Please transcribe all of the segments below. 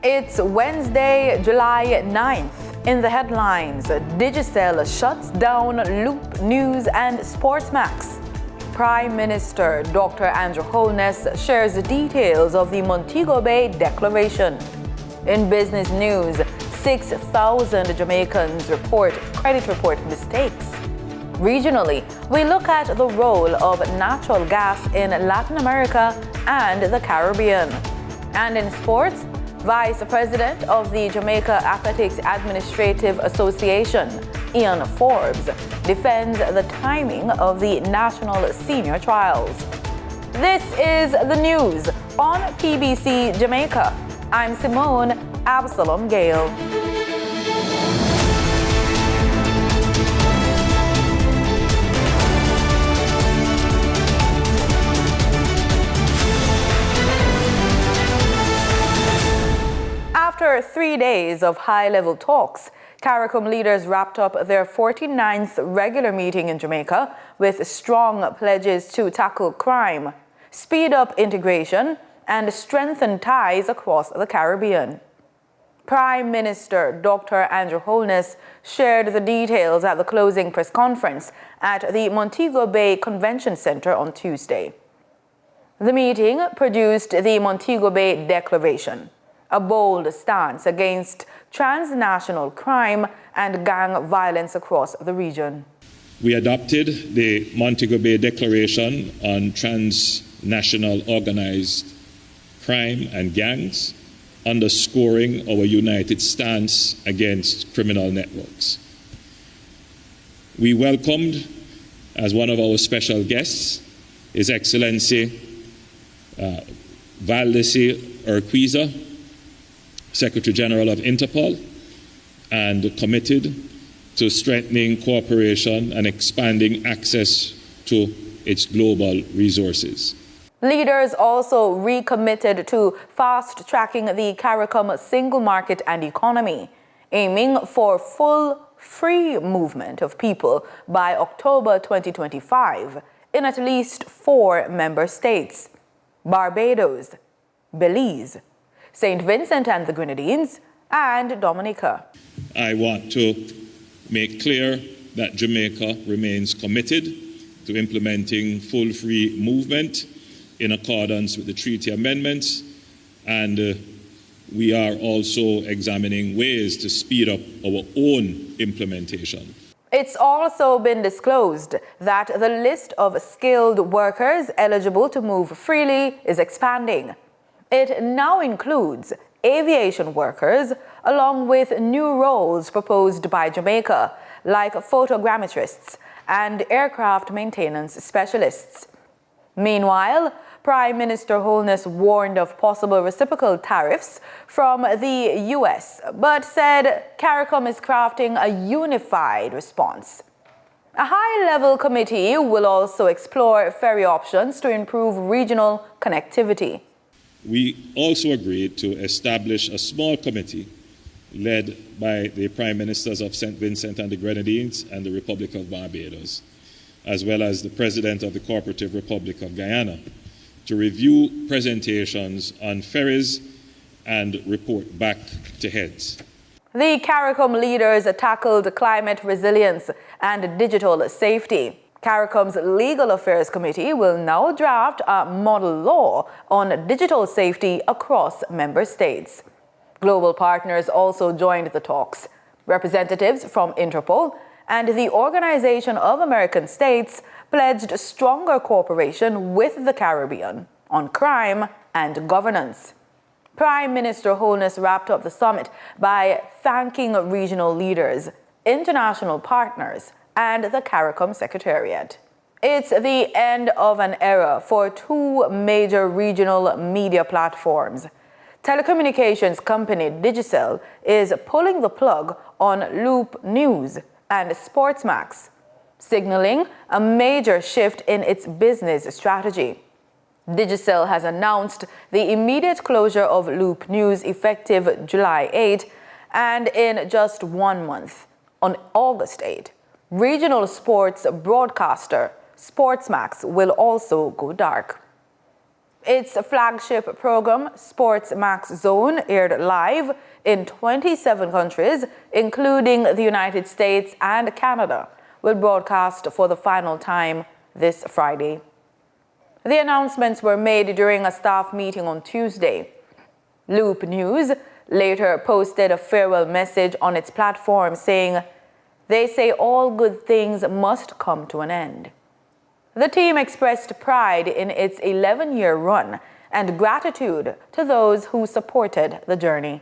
It's Wednesday, July 9th. In the headlines, Digel shuts down Loop News and Sportsmax. Prime Minister Dr. Andrew Holness shares the details of the Montego Bay Declaration. In business news, 6,000 Jamaicans report credit report mistakes. Regionally, we look at the role of natural gas in Latin America and the Caribbean. And in sports, Vice President of the Jamaica Athletics Administrative Association, Ian Forbes, defends the timing of the national senior trials. This is the news on PBC Jamaica. I'm Simone Absalom Gale. After 3 days of high-level talks, CARACOM leaders wrapped up their 49th regular meeting in Jamaica with strong pledges to tackle crime, speed up integration, and strengthen ties across the Caribbean. Prime Minister Dr. Andrew Holness shared the details at the closing press conference at the Montego Bay Convention Center on Tuesday. The meeting produced the Montego Bay Declaration, a bold stance against transnational crime and gang violence across the region. We adopted the Montego Bay Declaration on transnational organized crime and gangs, underscoring our united stance against criminal networks. We welcomed, as one of our special guests, His Excellency Valdesi Urquiza, Secretary General of Interpol, and committed to strengthening cooperation and expanding access to its global resources. Leaders also recommitted to fast-tracking the CARACOM single market and economy, aiming for full, free movement of people by October 2025 in at least 4 member states: Barbados, Belize, St. Vincent and the Grenadines, and Dominica. I want to make clear that Jamaica remains committed to implementing full free movement in accordance with the treaty amendments, and we are also examining ways to speed up our own implementation. It's also been disclosed that the list of skilled workers eligible to move freely is expanding. It now includes aviation workers, along with new roles proposed by Jamaica, like photogrammetrists and aircraft maintenance specialists. Meanwhile, Prime Minister Holness warned of possible reciprocal tariffs from the U.S., but said CARACOM is crafting a unified response. A high-level committee will also explore ferry options to improve regional connectivity. We also agreed to establish a small committee led by the Prime Ministers of St. Vincent and the Grenadines and the Republic of Barbados, as well as the President of the Cooperative Republic of Guyana, to review presentations on ferries and report back to heads. The CARACOM leaders tackled climate resilience and digital safety. CARACOM's Legal Affairs Committee will now draft a model law on digital safety across member states. Global partners also joined the talks. Representatives from Interpol and the Organization of American States pledged stronger cooperation with the Caribbean on crime and governance. Prime Minister Holness wrapped up the summit by thanking regional leaders, international partners, and the CARACOM Secretariat. It's the end of an era for 2 major regional media platforms. Telecommunications company Digel is pulling the plug on Loop News and Sportsmax, signaling a major shift in its business strategy. Digel has announced the immediate closure of Loop News effective July 8, and in just 1 month, on August 8, regional sports broadcaster Sportsmax will also go dark. Its flagship program, Sports Max Zone, aired live in 27 countries, including the United States and Canada, will broadcast for the final time this Friday. The announcements were made during a staff meeting on Tuesday. Loop News later posted a farewell message on its platform saying, "They say all good things must come to an end." The team expressed pride in its 11-year run and gratitude to those who supported the journey.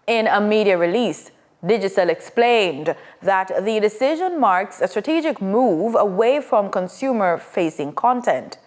In a media release, Digel explained that the decision marks a strategic move away from consumer-facing content.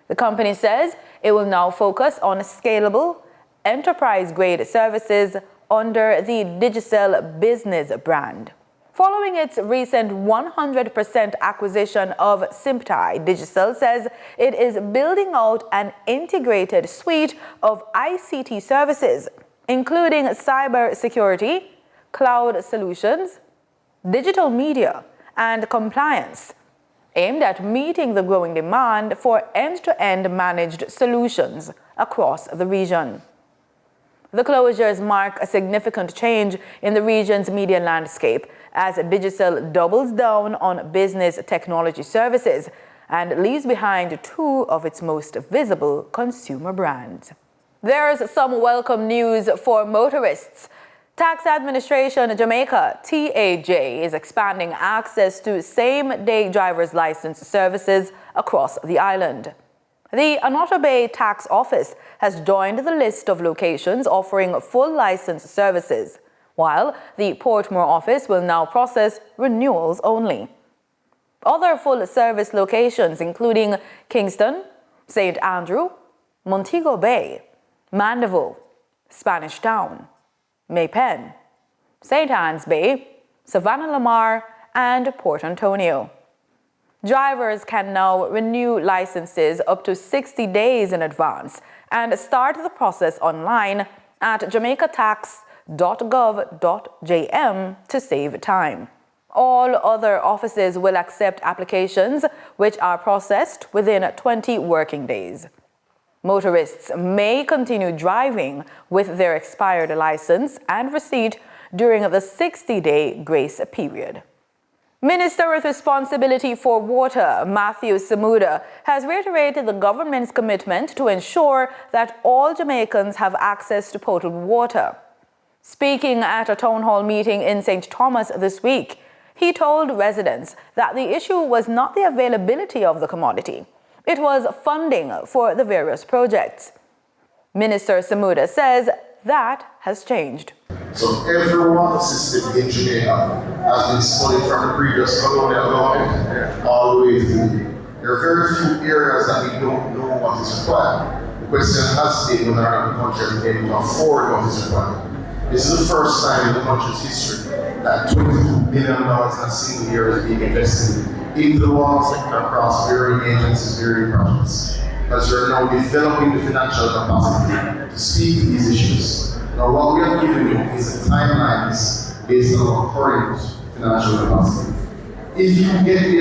The company says it will now focus on scalable, enterprise-grade services under the Digel business brand. Following its recent 100% acquisition of Symptai, Digel says it is building out an integrated suite of ICT services, including cybersecurity, cloud solutions, digital media, and compliance, aimed at meeting the growing demand for end-to-end managed solutions across the region. The closures mark a significant change in the region's media landscape as Digel doubles down on business technology services and leaves behind two of its most visible consumer brands. There's some welcome news for motorists. Tax Administration Jamaica, TAJ, is expanding access to same-day driver's license services across the island. The Anoto Bay Tax Office has joined the list of locations offering full license services, while the Portmore office will now process renewals only. Other full-service locations including Kingston, St. Andrew, Montego Bay, Mandeville, Spanish Town, Maypen, St. Anne's Bay, Savannah Lamar, and Port Antonio. Drivers can now renew licenses up to 60 days in advance and start the process online at jamaicatax.gov.jm to save time. All other offices will accept applications which are processed within 20 working days. Motorists may continue driving with their expired license and receipt during the 60-day grace period. Minister with responsibility for water, Matthew Samuda, has reiterated the government's commitment to ensure that all Jamaicans have access to potable water. Speaking at a town hall meeting in St. Thomas this week, he told residents that the issue was not the availability of the commodity. It was funding for the various projects. Minister Samuda says that has changed. So every water system in Jamaica has been studied from the previous colonial government all the way to today. There are very few areas that we don't know what is required. The question has been whether or not the country is able to afford what is required. This is the first time in the country's history that $22 billion in a single year is being invested into the water sector across varying agencies, varying projects. Because you're now developing the financial capacity to speak to these issues. Now, what we have given you is the timelines based on our current financial capacity. If you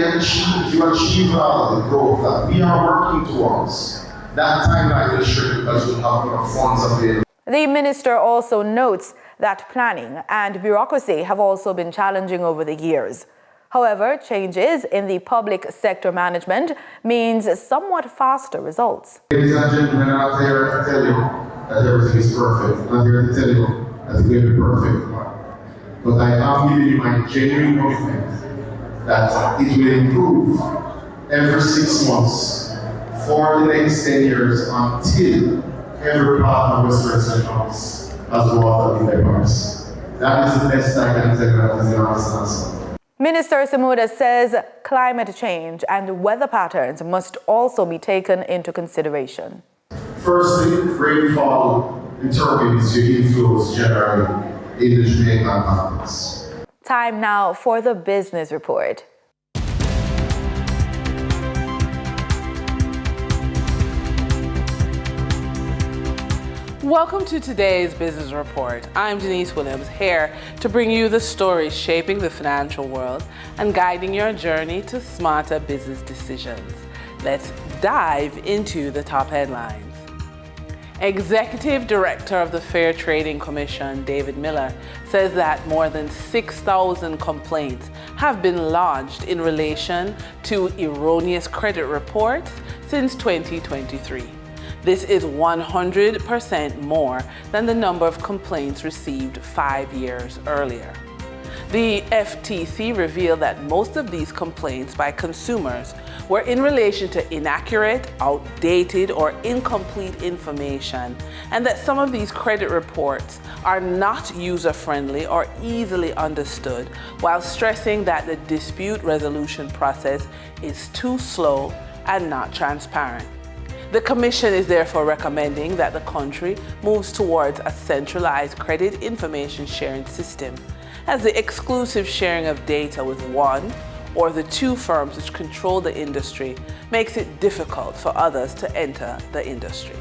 achieve the growth that we are working towards, that timeline will shrink because we'll have more funds available. The minister also notes that planning and bureaucracy have also been challenging over the years. However, changes in the public sector management means somewhat faster results. Ladies and gentlemen, I'm not here to tell you that everything is perfect. I'm not here to tell you that it's going to be perfect. But I am giving you my genuine commitment that it will improve every 6 months for the next 10 years until every part of Western St. Thomas has water in their parts. That is the best I can tell you as the honest answer. Minister Samuda says climate change and weather patterns must also be taken into consideration. Firstly, rainfall determines your inflows generally in the Jamaican mountains. Time now for the business report. Welcome to today's business report. I'm Denise Williams, here to bring you the stories shaping the financial world and guiding your journey to smarter business decisions. Let's dive into the top headlines. Executive Director of the Fair Trading Commission, David Miller, says that more than 6,000 complaints have been lodged in relation to erroneous credit reports since 2023. This is 100% more than the number of complaints received 5 years earlier. The FTC revealed that most of these complaints by consumers were in relation to inaccurate, outdated, or incomplete information, and that some of these credit reports are not user-friendly or easily understood, while stressing that the dispute resolution process is too slow and not transparent. The Commission is therefore recommending that the country moves towards a centralized credit information sharing system, as the exclusive sharing of data with one or the two firms which control the industry makes it difficult for others to enter the industry.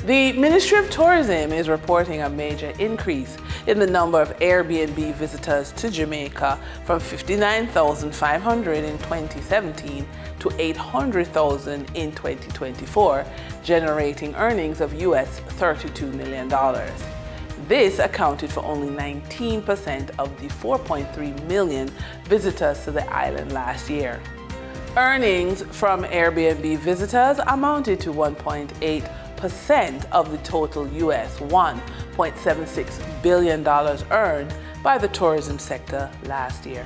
The Ministry of Tourism is reporting a major increase in the number of Airbnb visitors to Jamaica from 59,500 in 2017 to 800,000 in 2024, generating earnings of US $32 million. This accounted for only 19% of the 4.3 million visitors to the island last year. Earnings from Airbnb visitors amounted to 1.8% of the total US $1.76 billion earned by the tourism sector last year.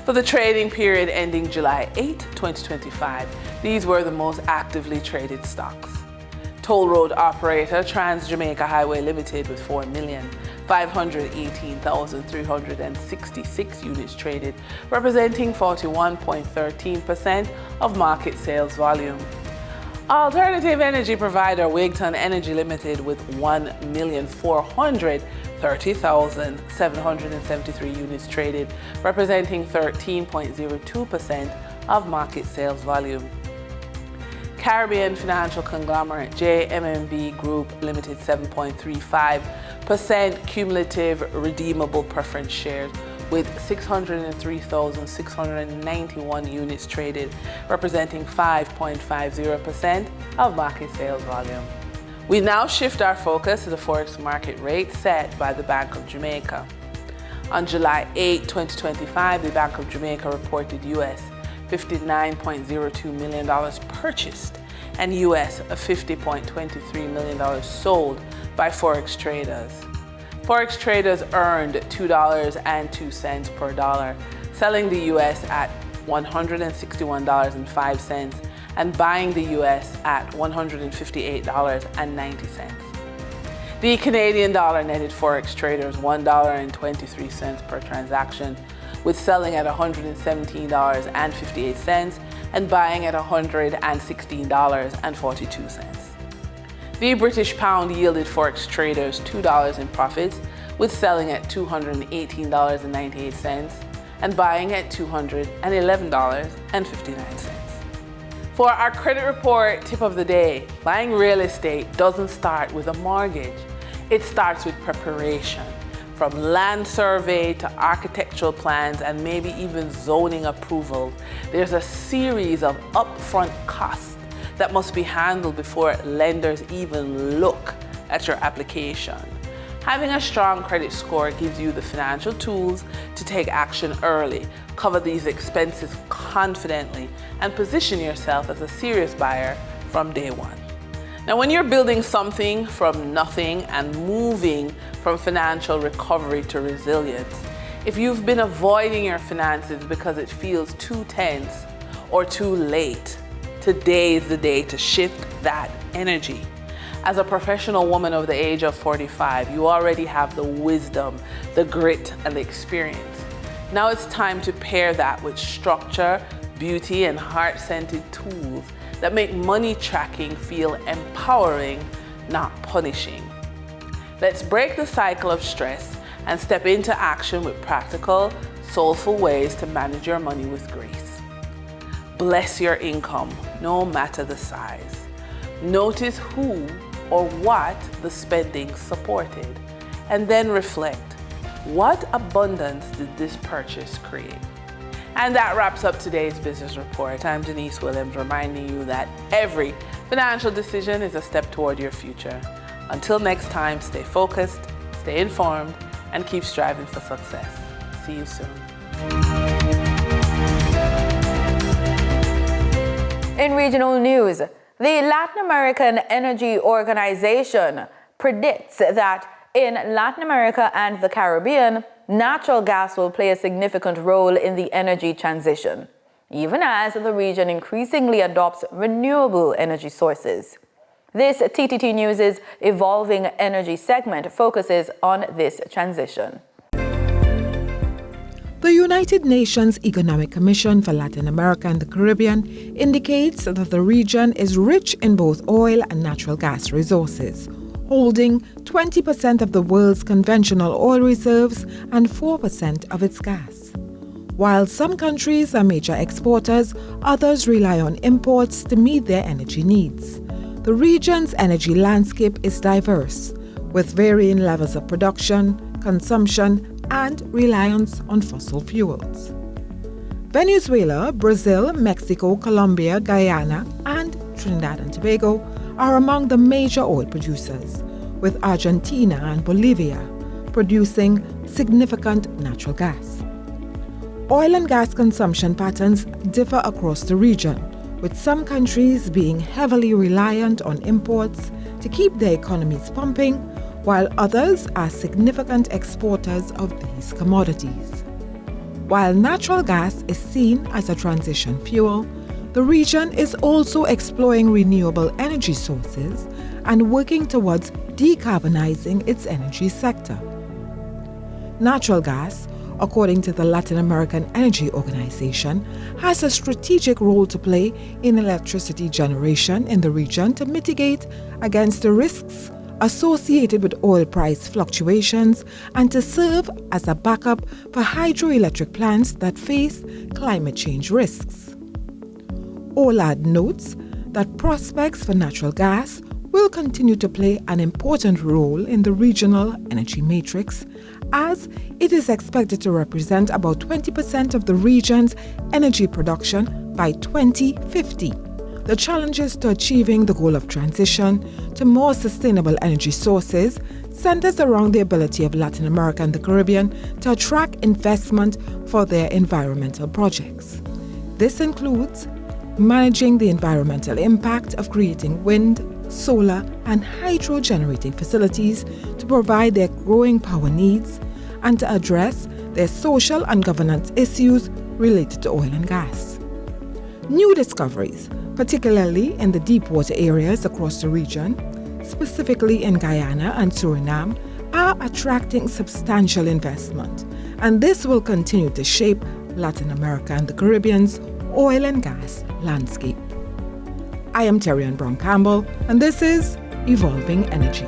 For the trading period ending July 8, 2025, these were the most actively traded stocks. Toll road operator Trans-Jamaica Highway Limited with 4,518,366 units traded, representing 41.13% of market sales volume. Alternative energy provider Wigton Energy Limited with 1,430,773 units traded, representing 13.02% of market sales volume. Caribbean financial conglomerate JMMB Group Limited 7.35% cumulative redeemable preference shares with 603,691 units traded, representing 5.50% of market sales volume. We now shift our focus to the forex market rate set by the Bank of Jamaica. On July 8, 2025, the Bank of Jamaica reported US $59.02 million purchased and US $50.23 million sold by forex traders. Forex traders earned $2.02 per dollar, selling the US at $161.05 and buying the US at $158.90. The Canadian dollar netted forex traders $1.23 per transaction, with selling at $117.58 and buying at $116.42. The British pound yielded forex traders $2 in profits, with selling at $218.98 and buying at $211.59. For our credit report tip of the day, buying real estate doesn't start with a mortgage. It starts with preparation. From land survey to architectural plans and maybe even zoning approval, there's a series of upfront costs that must be handled before lenders even look at your application. Having a strong credit score gives you the financial tools to take action early, cover these expenses confidently, and position yourself as a serious buyer from day one. Now, when you're building something from nothing and moving from financial recovery to resilience, if you've been avoiding your finances because it feels too tense or too late, today is the day to shift that energy. As a professional woman of the age of 45, you already have the wisdom, the grit, and the experience. Now it's time to pair that with structure, beauty, and heart-centered tools that make money tracking feel empowering, not punishing. Let's break the cycle of stress and step into action with practical, soulful ways to manage your money with grace. Bless your income, no matter the size. Notice who or what the spending supported, and then reflect, what abundance did this purchase create? And that wraps up today's business report. I'm Denise Williams, reminding you that every financial decision is a step toward your future. Until next time, stay focused, stay informed, and keep striving for success. See you soon. In regional news, the Latin American Energy Organization predicts that in Latin America and the Caribbean, natural gas will play a significant role in the energy transition, even as the region increasingly adopts renewable energy sources. This TTT News' Evolving Energy segment focuses on this transition. The United Nations Economic Commission for Latin America and the Caribbean indicates that the region is rich in both oil and natural gas resources, holding 20% of the world's conventional oil reserves and 4% of its gas. While some countries are major exporters, others rely on imports to meet their energy needs. The region's energy landscape is diverse, with varying levels of production, consumption, and reliance on fossil fuels. Venezuela, Brazil, Mexico, Colombia, Guyana, and Trinidad and Tobago are among the major oil producers, with Argentina and Bolivia producing significant natural gas. Oil and gas consumption patterns differ across the region, with some countries being heavily reliant on imports to keep their economies pumping, while others are significant exporters of these commodities. While natural gas is seen as a transition fuel, the region is also exploring renewable energy sources and working towards decarbonizing its energy sector. Natural gas, according to the Latin American Energy Organization, has a strategic role to play in electricity generation in the region to mitigate against the risks associated with oil price fluctuations and to serve as a backup for hydroelectric plants that face climate change risks. OLAD notes that prospects for natural gas will continue to play an important role in the regional energy matrix, as it is expected to represent about 20% of the region's energy production by 2050. The challenges to achieving the goal of transition to more sustainable energy sources centers around the ability of Latin America and the Caribbean to attract investment for their environmental projects. This includes managing the environmental impact of creating wind, solar, and hydro generating facilities to provide their growing power needs and to address their social and governance issues related to oil and gas. New discoveries, particularly in the deep water areas across the region, specifically in Guyana and Suriname, are attracting substantial investment, and this will continue to shape Latin America and the Caribbean's oil and gas landscape. I am Terrian Brown Campbell, and this is Evolving Energy.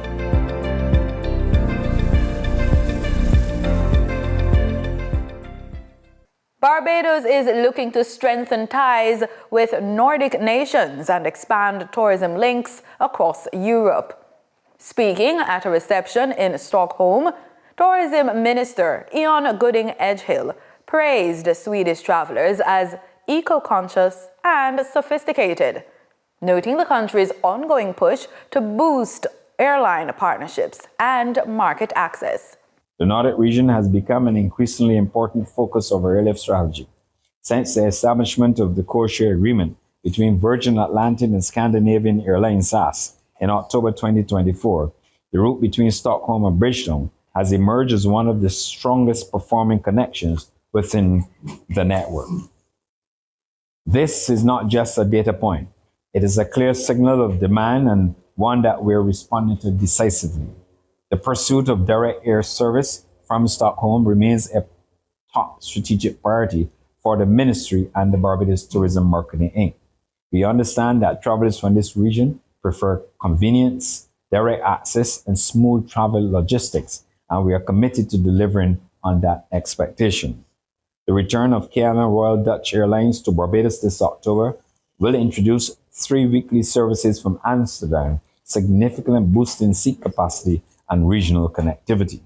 Barbados is looking to strengthen ties with Nordic nations and expand tourism links across Europe. Speaking at a reception in Stockholm, Tourism Minister Ian Gooding-Edgehill praised Swedish travelers as eco-conscious and sophisticated, noting the country's ongoing push to boost airline partnerships and market access. The Nordic region has become an increasingly important focus of our airlift strategy. Since the establishment of the codeshare agreement between Virgin Atlantic and Scandinavian Airlines SAS in October 2024, the route between Stockholm and Bridgetown has emerged as one of the strongest performing connections within the network. This is not just a data point. It is a clear signal of demand and one that we're responding to decisively. The pursuit of direct air service from Stockholm remains a top strategic priority for the Ministry and the Barbados Tourism Marketing Inc. We understand that travelers from this region prefer convenience, direct access, and smooth travel logistics, and we are committed to delivering on that expectation. The return of KLM Royal Dutch Airlines to Barbados this October will introduce 3 weekly services from Amsterdam, significantly boosting seat capacity and regional connectivity.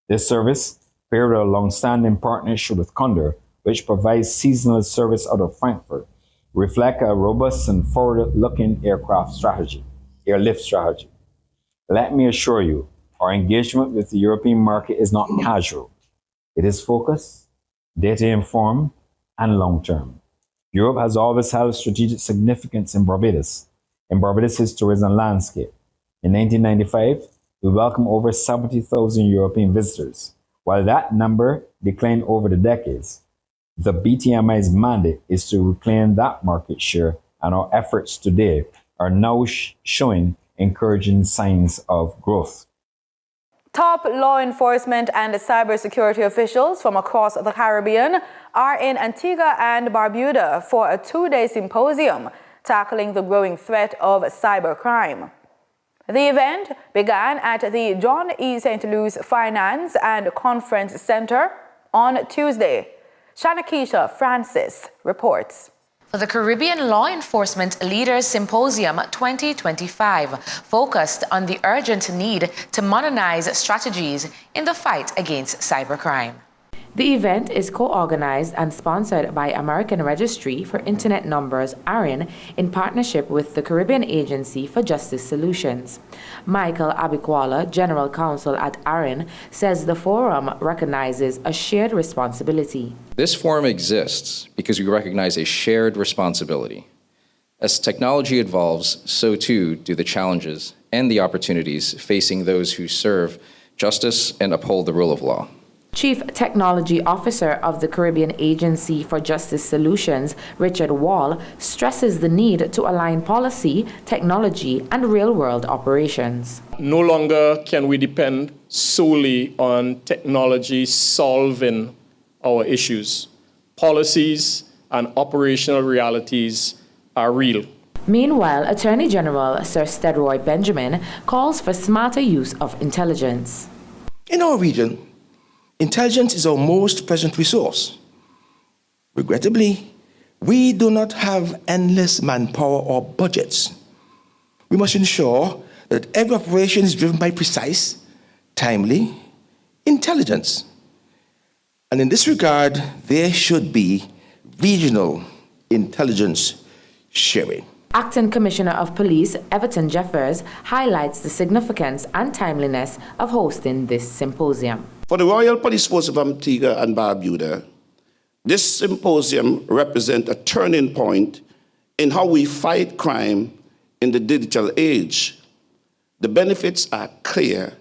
This service, paired with a long-standing partnership with Condor, which provides seasonal service out of Frankfurt, reflect a robust and forward-looking airlift strategy. Let me assure you, our engagement with the European market is not casual. It is focused, data-informed, and long-term. Europe has always held strategic significance in Barbados' tourism landscape. In 1995, we welcomed over 70,000 European visitors. While that number declined over the decades, the BTMI's mandate is to reclaim that market share, and our efforts today are now showing encouraging signs of growth. Top law enforcement and cybersecurity officials from across the Caribbean are in Antigua and Barbuda for a two-day symposium tackling the growing threat of cybercrime. The event began at the John E. St. Louis Finance and Conference Center on Tuesday. Shanakisha Francis reports. For the Caribbean Law Enforcement Leaders Symposium 2025 focused on the urgent need to modernize strategies in the fight against cybercrime. The event is co-organized and sponsored by American Registry for Internet Numbers, ARIN, in partnership with the Caribbean Agency for Justice Solutions. Michael Abikwala, General Counsel at ARIN, says the forum recognizes a shared responsibility. This forum exists because we recognize a shared responsibility. As technology evolves, so too do the challenges and the opportunities facing those who serve justice and uphold the rule of law. Chief Technology Officer of the Caribbean Agency for Justice Solutions, Richard Wall, stresses the need to align policy, technology, and real-world operations. No longer can we depend solely on technology solving our issues. Policies and operational realities are real. Meanwhile, Attorney General Sir Stedroy Benjamin calls for smarter use of intelligence. In our region, intelligence is our most present resource. Regrettably, we do not have endless manpower or budgets. We must ensure that every operation is driven by precise, timely intelligence. And in this regard, there should be regional intelligence sharing. Acting Commissioner of Police Everton Jeffers highlights the significance and timeliness of hosting this symposium. For the Royal Police Force of Antigua and Barbuda, this symposium represents a turning point in how we fight crime in the digital age. The benefits are clear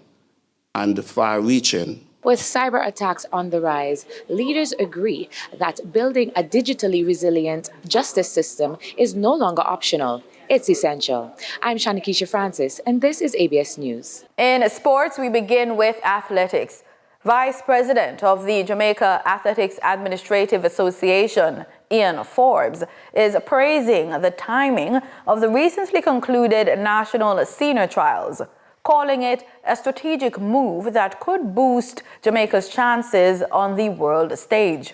and far-reaching. With cyber attacks on the rise, leaders agree that building a digitally resilient justice system is no longer optional. It's essential. I'm Shanakisha Francis, and this is ABS News. In sports, we begin with athletics. Vice President of the Jamaica Athletics Administrative Association, Ian Forbes, is praising the timing of the recently concluded national senior trials, calling it a strategic move that could boost Jamaica's chances on the world stage.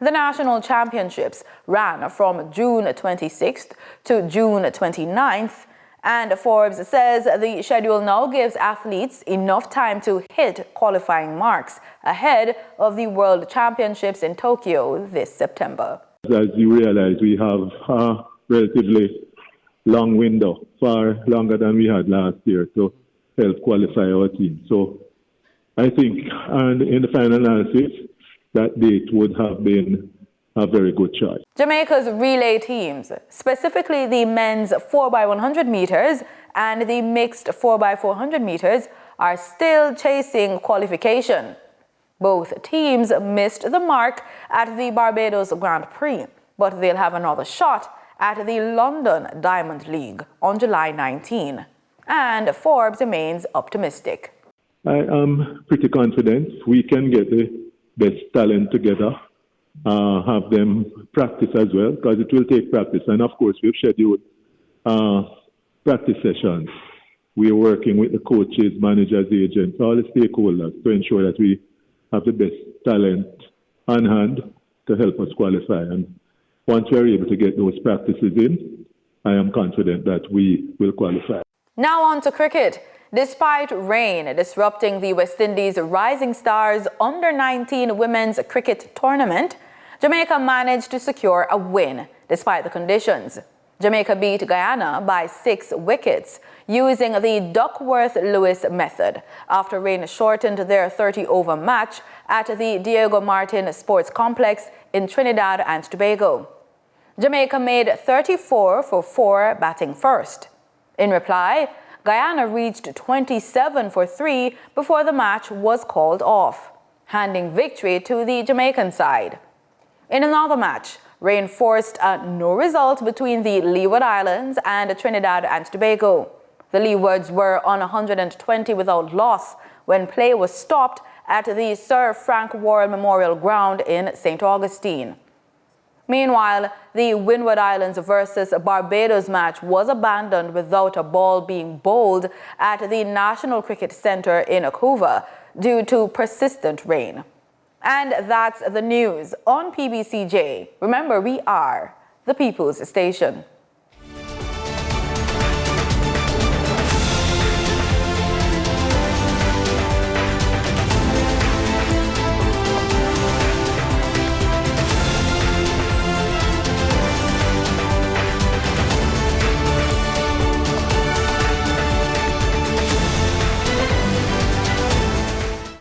The national championships ran from June 26th to June 29th, and Forbes says the schedule now gives athletes enough time to hit qualifying marks ahead of the World Championships in Tokyo this September. As you realize, we have a relatively long window, far longer than we had last year, to help qualify our team. So I think, and in the final analysis, that date would have been a very good choice. Jamaica's relay teams, specifically the men's 4x100 meters and the mixed 4x400 meters, are still chasing qualification. Both teams missed the mark at the Barbados Grand Prix, but they'll have another shot at the London Diamond League on July 19. And Forbes remains optimistic. I am pretty confident we can get the best talent together, have them practice as well, because it will take practice. And of course, we've scheduled practice sessions. We are working with the coaches, managers, agents, all the stakeholders to ensure that we have the best talent on hand to help us qualify. And once we are able to get those practices in, I am confident that we will qualify. Now on to cricket. Despite rain disrupting the West Indies Rising Stars Under-19 Women's Cricket Tournament, Jamaica managed to secure a win despite the conditions. Jamaica beat Guyana by 6 wickets using the Duckworth-Lewis method after rain shortened their 30-over match at the Diego Martin Sports Complex in Trinidad and Tobago. Jamaica made 34 for 4 batting first. In reply, Guyana reached 27 for 3 before the match was called off, handing victory to the Jamaican side. In another match, rain forced a no result between the Leeward Islands and Trinidad and Tobago. The Leewards were on 120 without loss when play was stopped at the Sir Frank Worrell Memorial Ground in St. Augustine. Meanwhile, the Windward Islands versus Barbados match was abandoned without a ball being bowled at the National Cricket Centre in Vancouver due to persistent rain. And that's the news on PBCJ. Remember, we are the People's Station.